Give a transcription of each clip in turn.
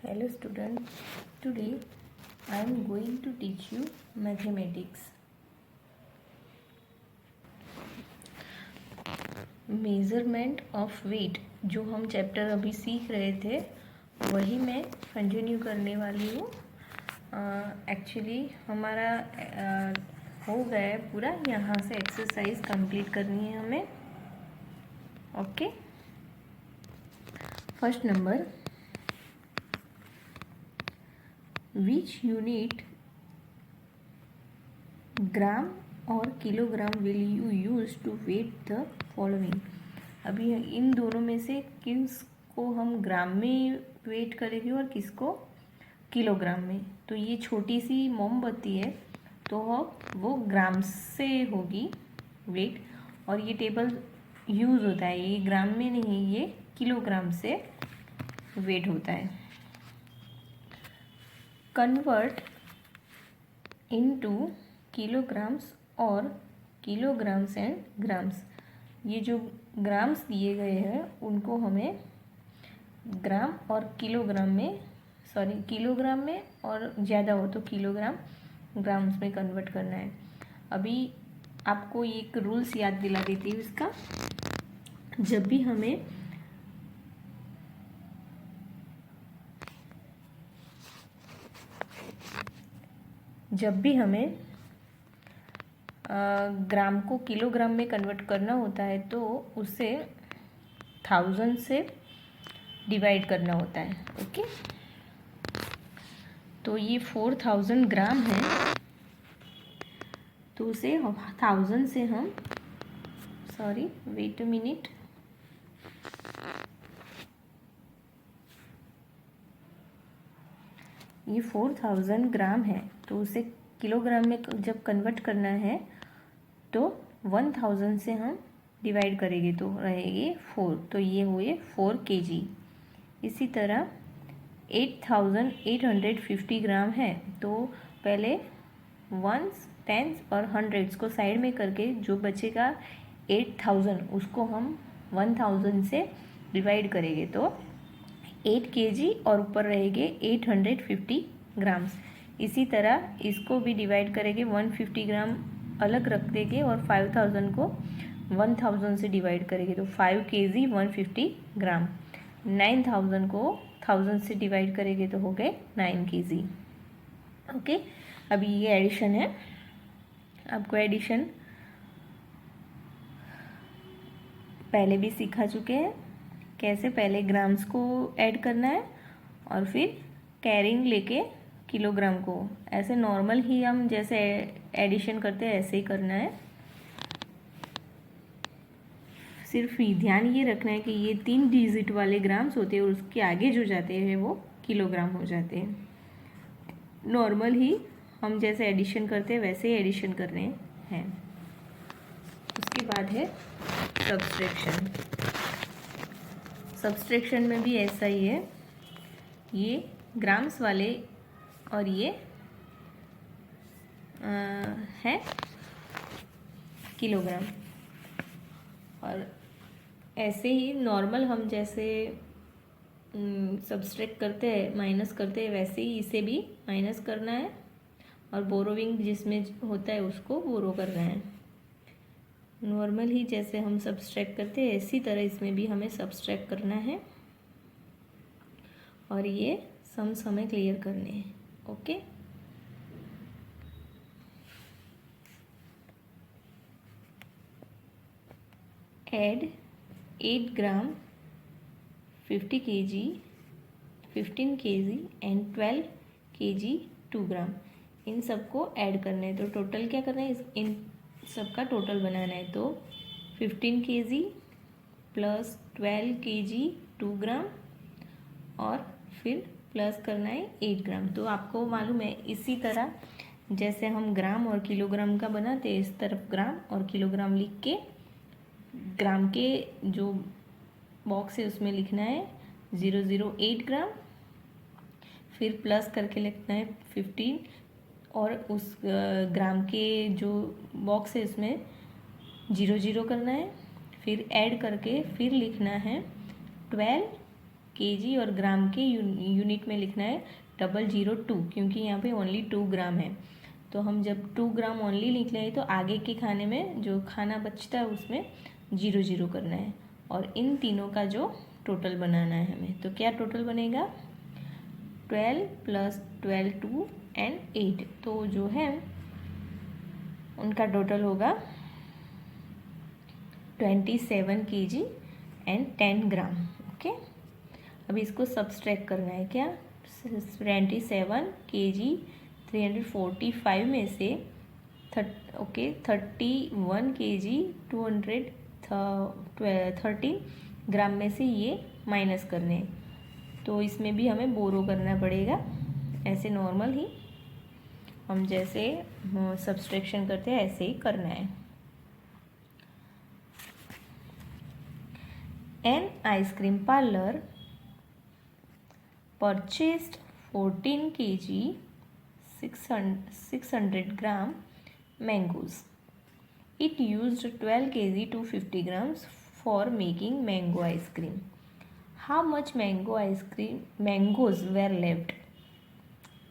Hello student, today I am going to teach you mathematics. Measurement of weight जो हम chapter अभी सीख रहे थे वही मैं कंटिन्यू करने वाली हूँ। एक्चुअली हमारा हो गया है पूरा, यहाँ से एक्सरसाइज कंप्लीट करनी है हमें। Okay, first number, which unit gram और kilogram will you use to weigh the following. अभी इन दोनों में से किसको हम ग्राम में वेट करेंगे और किसको किलोग्राम में। तो ये छोटी सी मोमबत्ती है तो वो ग्राम से होगी वेट, और ये टेबल यूज़ होता है, ये ग्राम में नहीं, ये किलोग्राम से वेट होता है। कन्वर्ट इनटू किलोग्राम्स और किलोग्राम्स एंड ग्राम्स। ये जो ग्राम्स दिए गए हैं उनको हमें ग्राम और किलोग्राम में, किलोग्राम में, और ज़्यादा हो तो किलोग्राम ग्राम्स में कन्वर्ट करना है। अभी आपको एक रूल्स याद दिला देती हूँ इसका। जब भी हमें ग्राम को किलोग्राम में कन्वर्ट करना होता है तो उसे 1000 से डिवाइड करना होता है। ओके, तो ये 4000 ग्राम है तो उसे 1000 से हम, वेट अ मिनट, ये 4000 ग्राम है तो उसे किलोग्राम में जब कन्वर्ट करना है तो 1000 से हम डिवाइड करेंगे तो रहेंगे 4, तो ये हुए 4 kg। इसी तरह 8850 ग्राम है तो पहले वंस, टेंस और हंड्रेड्स को साइड में करके जो बचेगा 8000 उसको हम 1000 से डिवाइड करेंगे तो 8 kg और ऊपर रहेंगे 850 ग्राम्स। इसी तरह इसको भी डिवाइड करेंगे, 150 ग्राम अलग रख देंगे और 5000 को 1000 से डिवाइड करेंगे तो 5 kg 150 ग्राम। 9000 को 1000 से डिवाइड करेंगे तो हो गए 9 kg। ओके, अभी ये एडिशन है, आपको एडिशन पहले भी सिखा चुके हैं, कैसे पहले ग्राम्स को ऐड करना है और फिर कैरिंग लेके किलोग्राम को, ऐसे नॉर्मल ही हम जैसे एडिशन करते हैं ऐसे ही करना है। सिर्फ ध्यान ये रखना है कि ये 3 डिजिट वाले ग्राम्स होते हैं और उसके आगे जो जाते हैं वो किलोग्राम हो जाते हैं। नॉर्मल ही हम जैसे एडिशन करते हैं वैसे ही एडिशन करने हैं। उसके बाद है सब्सट्रैक्शन। सब्सट्रैक्शन में भी ऐसा ही है, ये ग्राम्स वाले और ये है किलोग्राम। और ऐसे ही नॉर्मल हम जैसे सब्सट्रैक्ट करते हैं, माइनस करते हैं, वैसे ही इसे भी माइनस करना है और बोरोविंग जिसमें होता है उसको बोरो करना है। नॉर्मल ही जैसे हम सब्सट्रैक्ट करते हैं इसी तरह इसमें भी हमें सब्सट्रैक्ट करना है और ये सम्स हमें क्लियर करने हैं। Okay, add 8 gram 50 kg 15 kg and 12 kg 2 ग्राम। इन सबको ऐड करना है तो टोटल क्या करना है, इन सबका टोटल बनाना है। तो 15 kg प्लस 12 kg 2 ग्राम और फिर प्लस करना है 8 ग्राम। तो आपको मालूम है इसी तरह जैसे हम ग्राम और किलोग्राम का बनाते हैं, इस तरफ ग्राम और किलोग्राम लिख के ग्राम के जो बॉक्स है उसमें लिखना है 008 ग्राम, फिर प्लस करके लिखना है 15 और उस ग्राम के जो बॉक्स है उसमें 00 करना है, फिर ऐड करके फिर लिखना है 12 केजी और ग्राम के यूनिट में लिखना है 002, क्योंकि यहाँ पे ओनली 2 ग्राम है। तो हम जब 2 ग्राम ओनली लिख रहे हैं तो आगे के खाने में जो खाना बचता है उसमें 0 करना है, और इन तीनों का जो टोटल बनाना है हमें। तो क्या टोटल बनेगा, 12 + 12 2 एंड 8, तो जो है उनका टोटल होगा 27 kg एंड 10 ग्राम। ओके, अभी इसको सब्सट्रैक्ट करना है। क्या, 27 kg 345 में से 31 kg 213 ग्राम में से ये माइनस करने हैं। तो इसमें भी हमें बोरो करना पड़ेगा, ऐसे नॉर्मल ही हम जैसे सब्सट्रैक्शन करते हैं ऐसे ही करना है। An ice cream parlour purchased 14 kg 600 gram mangoes. It used 12 kg 250 grams for making mango ice cream. How much mangoes were left?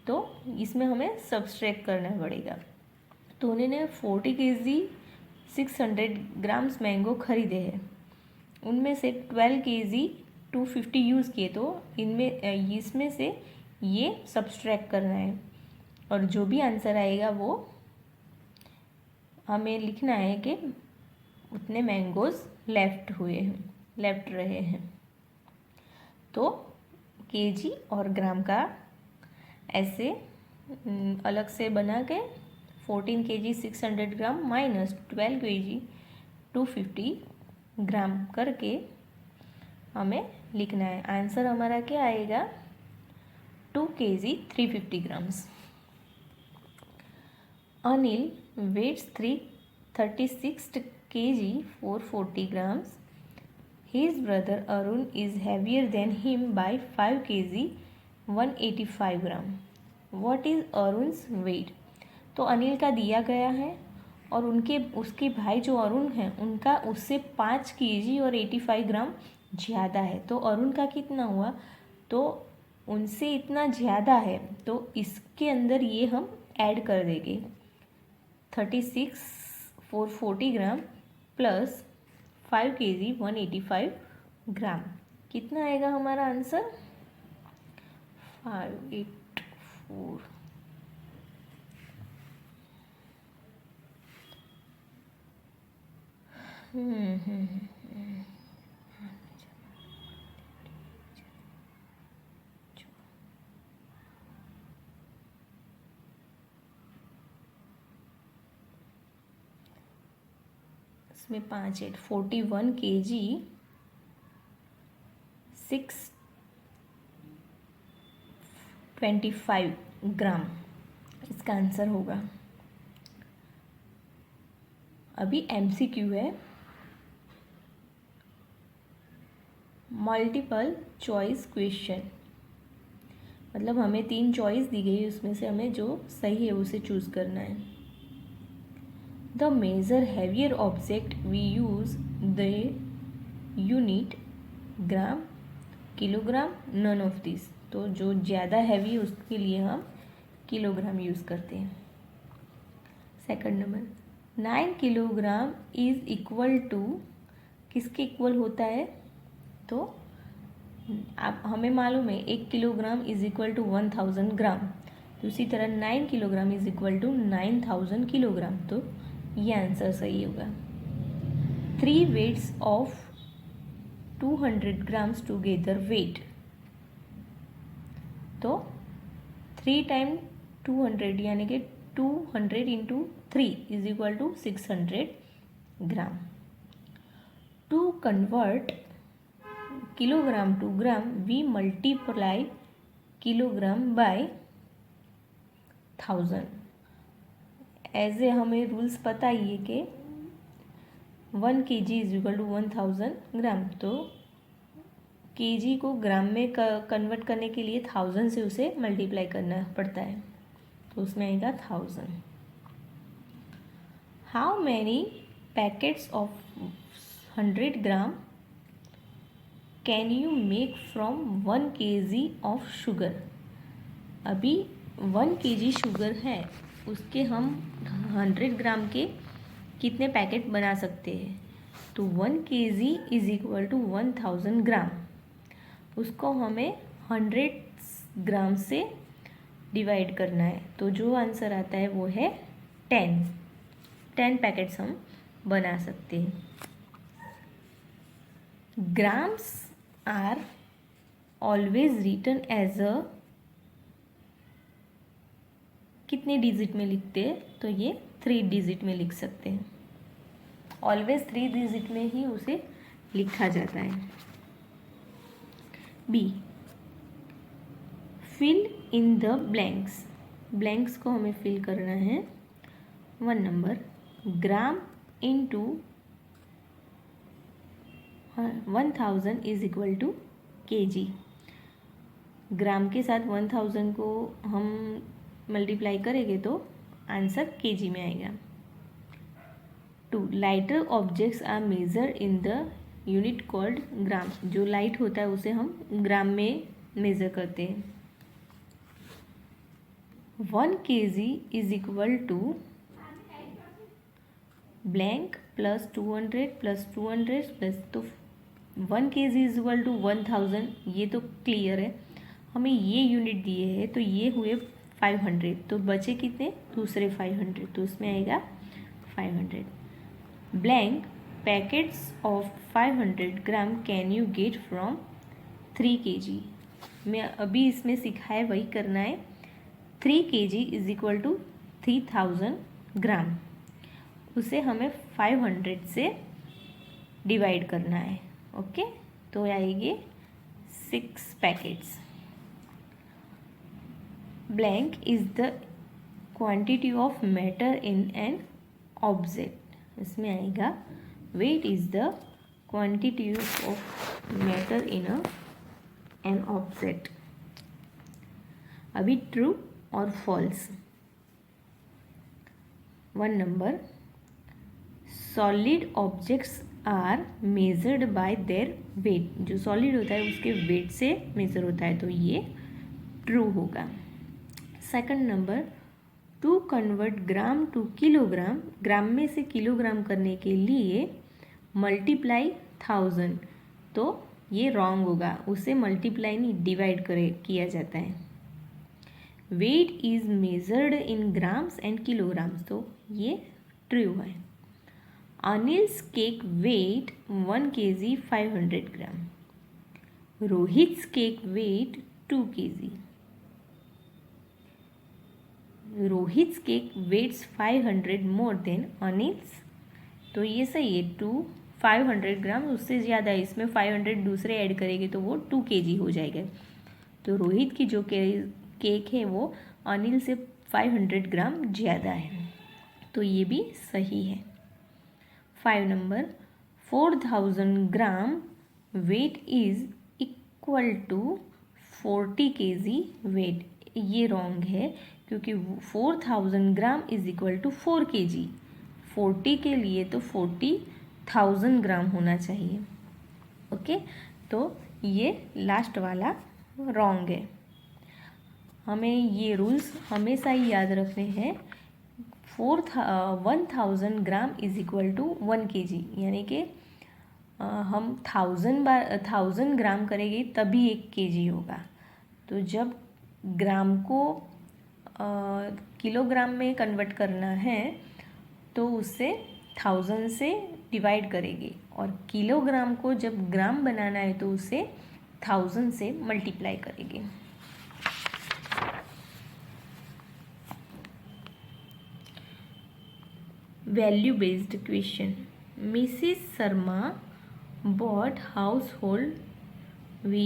तो इसमें हमें सब्सट्रैक्ट करना पड़ेगा। तो उन्होंने 40 kg 600 ग्राम्स मैंगो खरीदे हैं, उनमें से 12 kg 250 यूज़ किए, तो इसमें से ये सब्सट्रैक्ट करना है, और जो भी आंसर आएगा वो हमें लिखना है कि उतने मैंगोज़ लेफ्ट रहे हैं। तो केजी और ग्राम का ऐसे अलग से बना के 14 kg 600 ग्राम माइनस 12 kg 250 ग्राम करके हमें लिखना है। आंसर हमारा क्या आएगा, 2 kg 350 grams. Anil weighs 36 kg 440 grams. His brother Arun is heavier than him by 5 kg 185 gram. What is Arun's weight? तो अनिल का दिया गया है और उसके भाई जो अरुण हैं उनका उससे 5 kg और 85 ग्राम ज़्यादा है। तो अरुण का कितना हुआ, तो उनसे इतना ज़्यादा है, तो इसके अंदर ये हम ऐड कर देंगे 36 440 ग्राम प्लस 5 kg 185 ग्राम। कितना आएगा हमारा आंसर, 584। इसमें 5 8 41 kg 625 ग्राम इसका आंसर होगा। अभी MCQ है, मल्टीपल चॉइस क्वेश्चन, मतलब हमें 3 चॉइस दी गई, उसमें से हमें जो सही है उसे चूज़ करना है। The measure heavier object we use the unit gram kilogram none of this, तो जो ज़्यादा हैवी है उसके लिए हम किलोग्राम यूज़ करते हैं। Second number, 9 kilogram is equal to, किसके इक्वल होता है, तो आप हमें मालूम है 1 kilogram is equal to 1000 gram, तो उसी तरह 9 kilogram is equal to 9000 kilogram, तो ये आंसर सही होगा। 3 weights of 200 grams together weight, तो 3 टाइम 200 यानी कि 200 into 3 is equal to 600 gram. To convert kilogram to gram we multiply kilogram by 1000। As a हमें रूल्स पता ही है कि 1 kg is equal to 1000 gram, तो kg को ग्राम में कन्वर्ट करने के लिए 1000 से उसे मल्टीप्लाई करना पड़ता है, तो उसमें आएगा 1000। How many packets of 100 gram can you make from 1 kg of sugar. अभी 1 kg शुगर है, उसके हम 100 ग्राम के कितने पैकेट बना सकते हैं। तो 1 kg इज इक्वल टू 1000 ग्राम। उसको हमें 100 ग्राम से डिवाइड करना है, तो जो आंसर आता है वो है 10 पैकेट्स हम बना सकते हैं। Grams are always written as a, कितने डिजिट में लिखते हैं, तो ये 3 डिजिट में लिख सकते हैं। ऑलवेज 3 डिजिट में ही उसे लिखा जाता है। B, fill in the blanks. Blanks को हमें फिल करना है। 1 number, gram into 1000 is equal to kg। Gram के साथ 1000 को हम मल्टीप्लाई करेंगे तो आंसर kg में आएगा। 2, lighter objects are measured in the unit called gram. जो लाइट होता है उसे हम ग्राम में मेज़र करते हैं। 1 kg is equal to blank plus 200 plus 200 plus, तो 1 kg इज इक्वल टू 1000, ये तो क्लियर है। हमें ये यूनिट दिए हैं, तो ये हुए 500, तो बचे कितने, दूसरे 500, तो इसमें आएगा 500। Blank packets of 500 gram can you get from 3 kg। मैं अभी इसमें सिखाया वही करना है। 3 kg इज इक्वल टू 3000 ग्राम, उसे हमें 500 से डिवाइड करना है। ओके, तो आएंगे 6 packets. Blank is the quantity of matter in an object. इसमें आएगा weight is the quantity of matter in an object. अभी ट्रू और false. 1 number, solid objects are measured by their weight. जो solid होता है उसके वेट से major होता है, तो ये ट्रू होगा। 2nd number, to convert gram to kilogram, gram में से किलोग्राम करने के लिए मल्टीप्लाई 1000, तो ये रॉन्ग होगा, उसे मल्टीप्लाई नहीं डिवाइड किया जाता है। Weight is measured in grams and kilograms, तो ये ट्रू है। Anil's cake weight 1 kg 500 gram. Rohit's cake weight 2 kg। Rohit's cake weights 500 more than Anil's, तो ये सही है। 500 ग्राम उससे ज़्यादा है, इसमें 500 दूसरे ऐड करेंगे तो वो 2 kg हो जाएगा। तो रोहित की जो केक है वो अनिल से 500 ग्राम ज़्यादा है, तो ये भी सही है। 5 number, 4000 gram weight is equal to 40 kg weight. ये रॉन्ग है, क्योंकि 4000 gram is equal to 4 kg। 40 के लिए तो 40,000 ग्राम होना चाहिए। ओके, तो ये लास्ट वाला रॉन्ग है। हमें ये रूल्स हमेशा ही याद रखने हैं। 1000 gram is equal to 1 kg, यानी कि हम 1000 ग्राम करेंगे तभी 1 kg होगा। तो जब ग्राम को किलोग्राम में कन्वर्ट करना है तो उससे 1000 से डिवाइड करेंगे, और किलोग्राम को जब ग्राम बनाना है तो उसे 1000 से मल्टीप्लाई करेंगे। Value based question. Mrs Sharma bought household we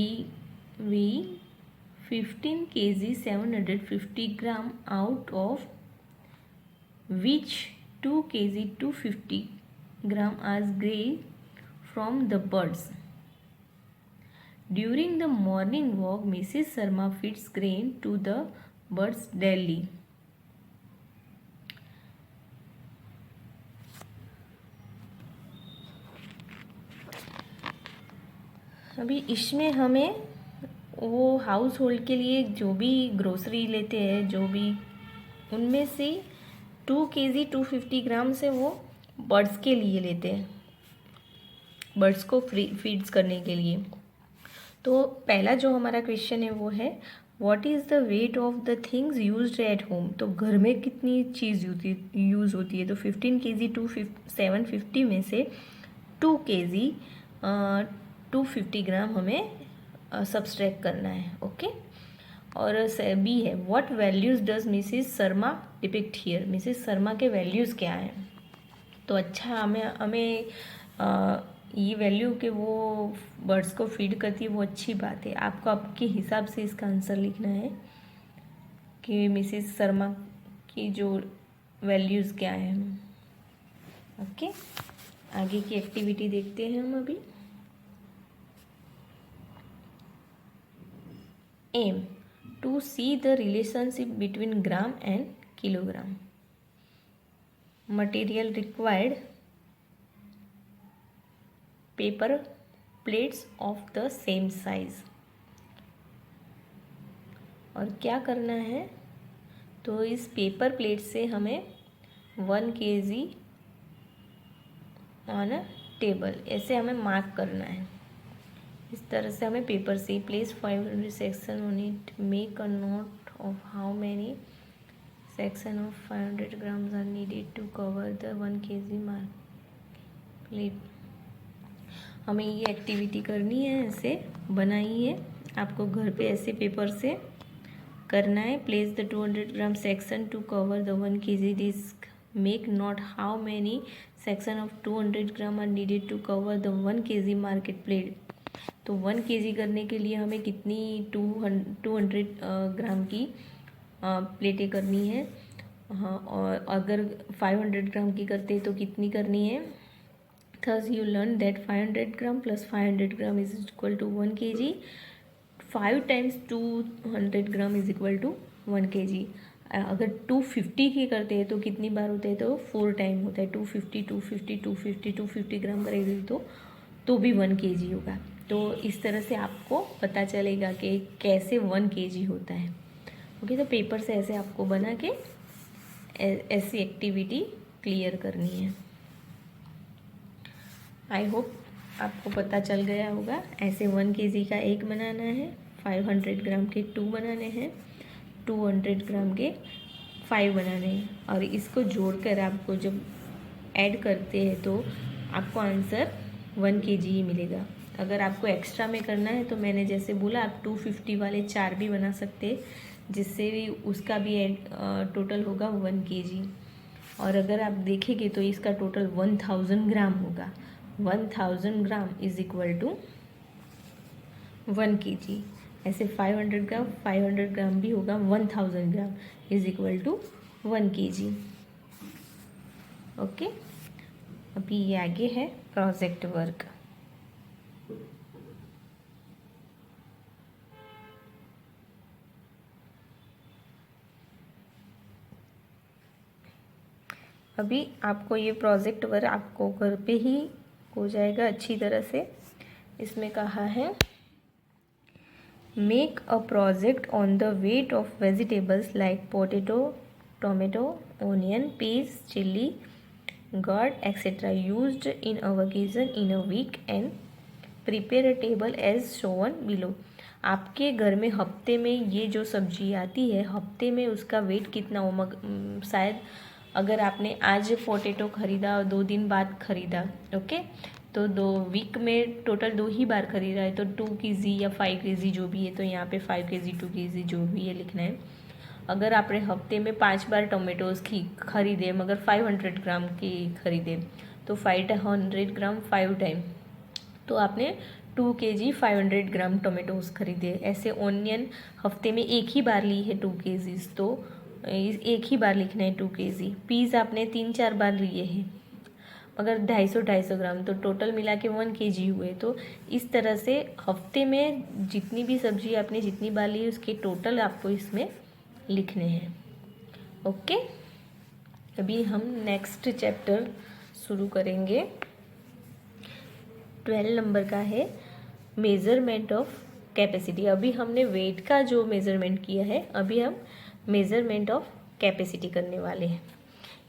15 kg 750 gram, out of which 2 kg 250 gram are grain from the birds. During the morning walk, Mrs. Sharma feeds grain to the birds daily. अभी इसमें हमें वो house hold के लिए जो भी grocery लेते हैं, जो भी, उनमें से 2 kg 250 ग्राम से वो बर्ड्स के लिए लेते हैं, बर्ड्स को फीड्स करने के लिए। तो पहला जो हमारा क्वेश्चन है वो है what is the weight of the things used at home. तो घर में कितनी चीज़ यूज़ होती है। तो 15 kg 750 में से 2 kg 250 ग्राम हमें सब्सट्रैक्ट करना है। ओके। और बी है what values does Mrs Sharma depict here. Mrs Sharma के वैल्यूज़ क्या हैं। तो अच्छा, हमें ये वैल्यू के वो बर्ड्स को फीड करती है, वो अच्छी बात है। आपको आपके हिसाब से इसका आंसर लिखना है कि मिसिस शर्मा की जो वैल्यूज़ क्या है। ओके, आगे की एक्टिविटी देखते हैं हम अभी। Aim to see the relationship between gram and kilogram. Material required paper plates of the same size. और क्या करना है, तो इस पेपर प्लेट से हमें 1 kg ऑन अ टेबल ऐसे हमें मार्क करना है। इस तरह से हमें पेपर से place 500 section on it, make a note of how many section of 500 grams are needed to cover the 1 kg mark plate. हमें ये एक्टिविटी करनी है, ऐसे बनाइए, आपको घर पे ऐसे पेपर से करना है। Place the 200 gram section to cover the 1 kg disk, make note how many section of 200 gram are needed to cover the 1 kg market plate. तो 1 kg करने के लिए हमें कितनी 200 ग्राम की प्लेटें करनी है। हाँ, और अगर 500 ग्राम की करते हैं तो कितनी करनी है। Thus you learn that 500 gram plus 500 gram is equal to 1 kg. 5 times 200 gram is equal to 1 kg। अगर 250 की करते हैं तो कितनी बार होता है, तो 4 टाइम होता है। 250 250 250 250 ग्राम करेंगे तो भी 1 kg होगा। तो इस तरह से आपको पता चलेगा कि कैसे 1 kg होता है। ओके, तो पेपर से ऐसे आपको बना के ऐसी एक्टिविटी क्लियर करनी है। आई होप आपको पता चल गया होगा। ऐसे 1 kg का एक बनाना है, 500 ग्राम के 2 बनाने हैं, 200 ग्राम के 5 बनाने हैं। और इसको जोड़कर आपको जब ऐड करते हैं तो आपको आंसर 1 kg ही मिलेगा। अगर आपको एक्स्ट्रा में करना है तो मैंने जैसे बोला, आप 250 वाले 4 भी बना सकते हैं, जिससे भी उसका भी टोटल होगा 1 kg। और अगर आप देखेंगे तो इसका टोटल 1000 ग्राम होगा। 1000 gram is equal to 1 kg। ऐसे 500 ग्राम भी होगा, 1000 gram is equal to 1 kg। Okay, अभी ये आगे है प्रोजेक्ट वर्क। अभी आपको ये प्रोजेक्ट वर्क आपको घर पे ही हो जाएगा अच्छी तरह से। इसमें कहा है make a project on the weight of vegetables like potato, tomato, onion, peas, chilli, gourd etc. used in our kitchen in a week and prepare a table as shown below। आपके घर में हफ्ते में ये जो सब्जी आती है, हफ्ते में उसका वेट कितना हो। शायद अगर आपने आज पोटैटो ख़रीदा और 2 दिन बाद ख़रीदा, ओके, तो 2 वीक में टोटल 2 ही बार ख़रीदा है, तो 2 kg या 5 kg जो भी है, तो यहाँ पे 5 kg 2 kg जो भी है लिखना है। अगर आपने हफ्ते में 5 बार टोमेटोज़ की ख़रीदे, मगर 500 ग्राम की ख़रीदे, तो 500 ग्राम 5 टाइम, तो आपने 2 kg 500 ग्राम टोमेटोज़ खरीदे। ऐसे ओनियन हफ्ते में एक ही बार ली है 2 kg, तो एक ही बार लिखना है 2 kg। पीस आपने 3-4 बार लिए हैं, मगर 250 ग्राम, तो टोटल मिला के 1 kg हुए। तो इस तरह से हफ्ते में जितनी भी सब्जी आपने जितनी बार ली उसके टोटल आपको इसमें लिखने हैं। ओके, अभी हम नेक्स्ट चैप्टर शुरू करेंगे। 12 नंबर का है मेज़रमेंट ऑफ कैपेसिटी। अभी हमने वेट का जो मेज़रमेंट किया है, अभी हम मेज़रमेंट ऑफ कैपेसिटी करने वाले हैं।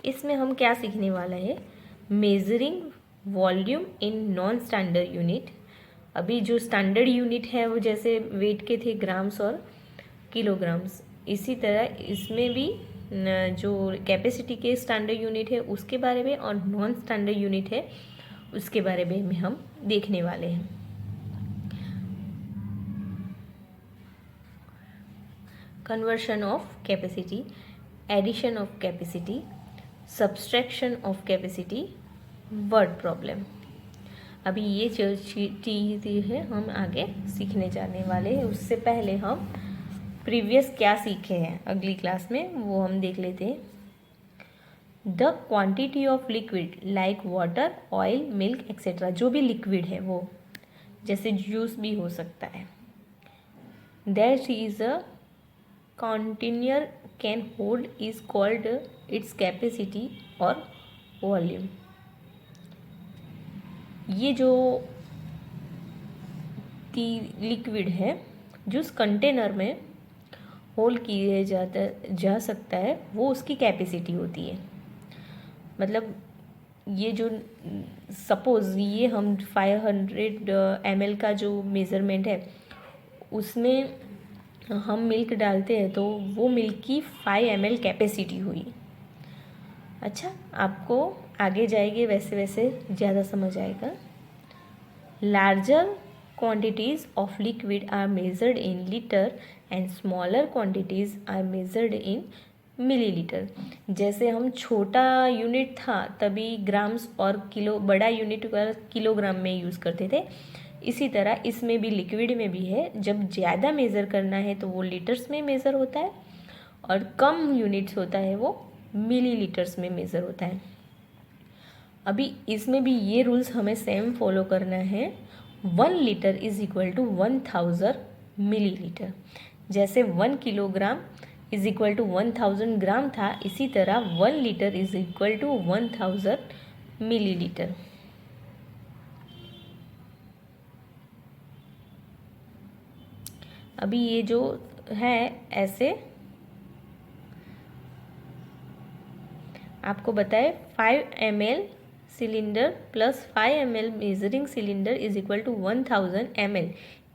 इसमें हम क्या सीखने वाला है, measuring volume in non standard unit. अभी जो स्टैंडर्ड यूनिट है वो जैसे वेट के थे ग्राम्स और किलोग्राम्स, इसी तरह इसमें भी जो कैपेसिटी के स्टैंडर्ड यूनिट है उसके बारे में और नॉन स्टैंडर्ड यूनिट है उसके बारे में हम देखने वाले हैं। Conversion of capacity, addition of capacity, subtraction of capacity, word problem. अभी ये चीज़ है हम आगे सीखने जाने वाले हैं। उससे पहले हम प्रीवियस क्या सीखे हैं अगली क्लास में वो हम देख लेते हैं। The quantity of liquid like water, oil, milk etcetera, जो भी लिक्विड है वो, जैसे जूस भी हो सकता है, that is a container can hold is called its capacity और वॉल्यूम। ये जो लिक्विड है जो उस कंटेनर में होल्ड किए जा सकता है वो उसकी कैपेसिटी होती है। मतलब ये जो सपोज़ ये हम 500 ml का जो मेज़रमेंट है उसमें हम मिल्क डालते हैं तो वो मिल्क की 5 ml कैपेसिटी हुई। अच्छा, आपको आगे जाएंगे वैसे वैसे ज़्यादा समझ आएगा। Larger quantities of liquid are measured in liter and smaller quantities are measured in millilitre. जैसे हम छोटा यूनिट था तभी ग्राम्स और किलो, बड़ा यूनिट किलोग्राम में यूज़ करते थे, इसी तरह इसमें भी लिक्विड में भी है। जब ज़्यादा मेज़र करना है तो वो लीटर्स में मेज़र होता है और कम यूनिट्स होता है वो मिलीलीटर्स में मेज़र होता है। अभी इसमें भी ये रूल्स हमें सेम फॉलो करना है। 1 litre is equal to 1000 millilitre. जैसे 1 kilogram is equal to 1000 gram था, इसी तरह 1 litre is equal to 1000 millilitre. अभी ये जो है ऐसे आपको बताए 5 ml cylinder plus 5 ml measuring cylinder is equal to 1000 ml,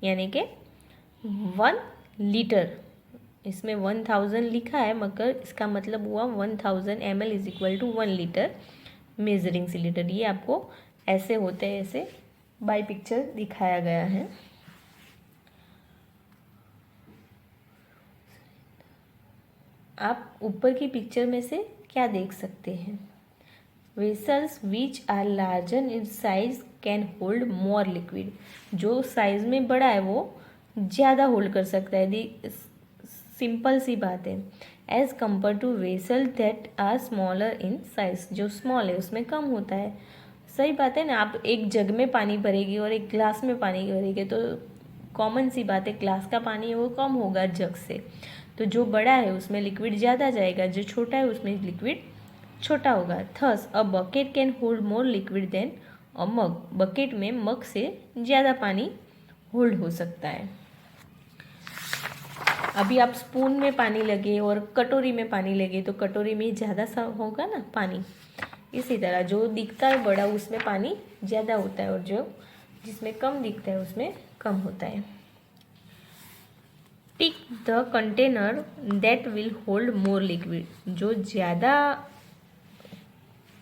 यानी कि 1 लीटर। इसमें 1000 लिखा है मगर इसका मतलब हुआ 1000 ml is equal to 1 litre measuring cylinder. ये आपको ऐसे होते हैं, ऐसे बाय पिक्चर दिखाया गया है। आप ऊपर की पिक्चर में से क्या देख सकते हैं, vessels which are larger in size can hold more liquid. जो साइज में बड़ा है वो ज़्यादा होल्ड कर सकता है, सिंपल सी बात है। As compare to vessel that are smaller in size, जो स्मॉल है उसमें कम होता है। सही बात है ना, आप एक जग में पानी भरेगी और एक ग्लास में पानी भरेगी तो कॉमन सी बात है, ग्लास का पानी है वो कम होगा जग से, तो जो बड़ा है उसमें लिक्विड ज़्यादा जाएगा, जो छोटा है उसमें लिक्विड छोटा होगा। Thus a bucket can hold more liquid than a mug. Bucket में मग से ज़्यादा पानी होल्ड हो सकता है। अभी आप स्पून में पानी लगे और कटोरी में पानी लगे तो कटोरी में ज़्यादा सा होगा ना पानी, इसी तरह जो दिखता है बड़ा उसमें पानी ज़्यादा होता है और जो जिसमें कम दिखता है उसमें कम होता है। Tick the container that will hold more liquid. जो ज़्यादा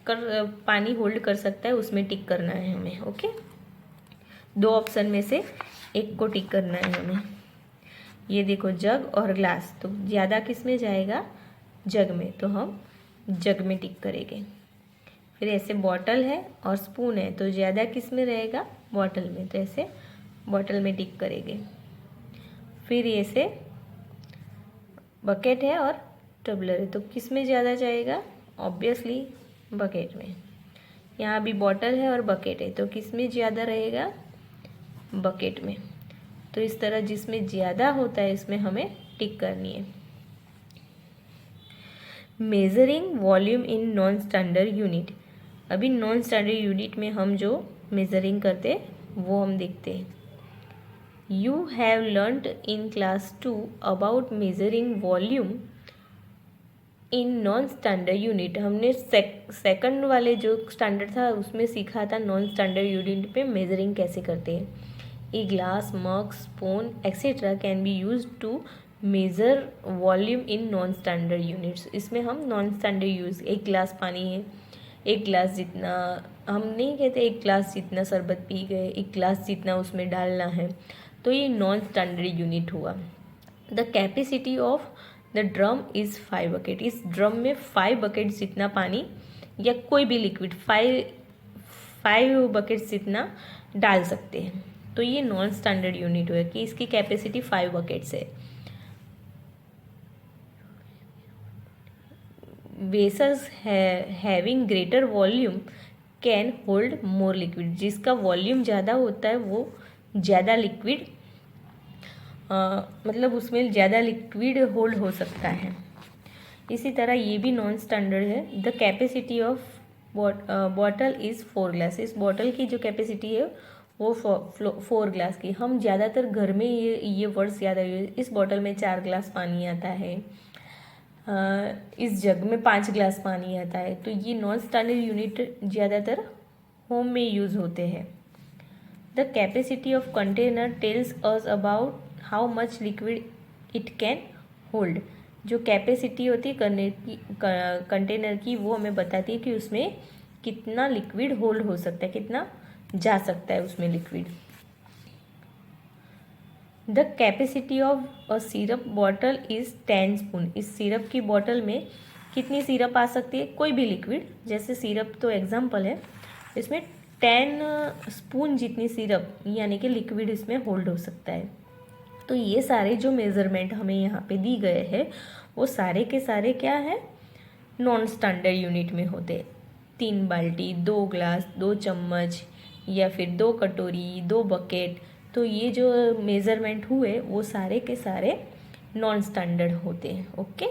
पानी होल्ड कर सकता है उसमें टिक करना है हमें। ओके, 2 ऑप्शन में से एक को टिक करना है हमें। ये देखो जग और ग्लास, तो ज़्यादा किस में जाएगा, जग में, तो हम जग में टिक करेंगे। फिर ऐसे बॉटल है और स्पून है तो ज़्यादा किस में रहेगा, बॉटल में, तो ऐसे बॉटल में टिक करेंगे। फिर ये से बकेट है और टबलर है तो किस में ज़्यादा जाएगा, ऑब्वियसली बकेट में। यहाँ भी बॉटल है और बकेट है तो किस में ज़्यादा रहेगा, बकेट में। तो इस तरह जिसमें ज़्यादा होता है इसमें हमें टिक करनी है। Measuring volume in non standard unit. अभी नॉन स्टैंडर्ड यूनिट में हम जो मेजरिंग करते वो हम देखते हैं। You have learned in class 2 about measuring volume in non standard unit. हमने सेकंड वाले जो स्टैंडर्ड था उसमें सीखा था नॉन स्टैंडर्ड यूनिट पे मेजरिंग कैसे करते हैं। A glass, mug, spoon etcetera can be use to measure volume in non standard units. इसमें हम नॉन स्टैंडर्ड यूज़, एक गिलास पानी है, एक गिलास जितना, हम नहीं कहते एक गिलास जितना शरबत पी गए, एक गिलास जितना उसमें डालना है, तो ये नॉन स्टैंडर्ड यूनिट हुआ। The capacity of the drum is 5 bucket. इस ड्रम में 5 बकेट जितना पानी या कोई भी लिक्विड 5 बकेट जितना डाल सकते हैं, तो ये नॉन स्टैंडर्ड यूनिट हुआ कि इसकी कैपेसिटी 5 बकेट्स है। Vessels having greater volume can hold more liquid. जिसका वॉल्यूम ज़्यादा होता है वो ज़्यादा लिक्विड मतलब उसमें ज़्यादा लिक्विड होल्ड हो सकता है। इसी तरह ये भी नॉन स्टैंडर्ड है। The capacity of bottle is 4 glass. इस बॉटल की जो कैपेसिटी है वो 4 ग्लास की। हम ज़्यादातर घर में ये वर्ड्स ज़्यादा यूज, इस बॉटल में 4 ग्लास पानी आता है, इस जग में 5 ग्लास पानी आता है, तो ये नॉन स्टैंडर्ड यूनिट ज़्यादातर होम में यूज़ होते हैं। The capacity of container tells us about how much liquid it can hold. जो कैपेसिटी होती है कंटेनर की वो हमें बताती है कि उसमें कितना लिक्विड होल्ड हो सकता है, कितना जा सकता है उसमें liquid. The capacity of a syrup bottle is 10 spoon. इस सिरप की बॉटल में कितनी सिरप आ सकती है, कोई भी लिक्विड, जैसे सिरप तो एग्जाम्पल है, इसमें 10 स्पून जितनी सिरप यानी कि लिक्विड इसमें होल्ड हो सकता है। तो ये सारे जो मेज़रमेंट हमें यहाँ पे दी गए हैं वो सारे के सारे क्या है, नॉन स्टैंडर्ड यूनिट में होते। 3 बाल्टी, 2 ग्लास, 2 चम्मच या फिर 2 कटोरी, 2 बकेट, तो ये जो मेज़रमेंट हुए वो सारे के सारे नॉन स्टैंडर्ड होते हैं। ओके।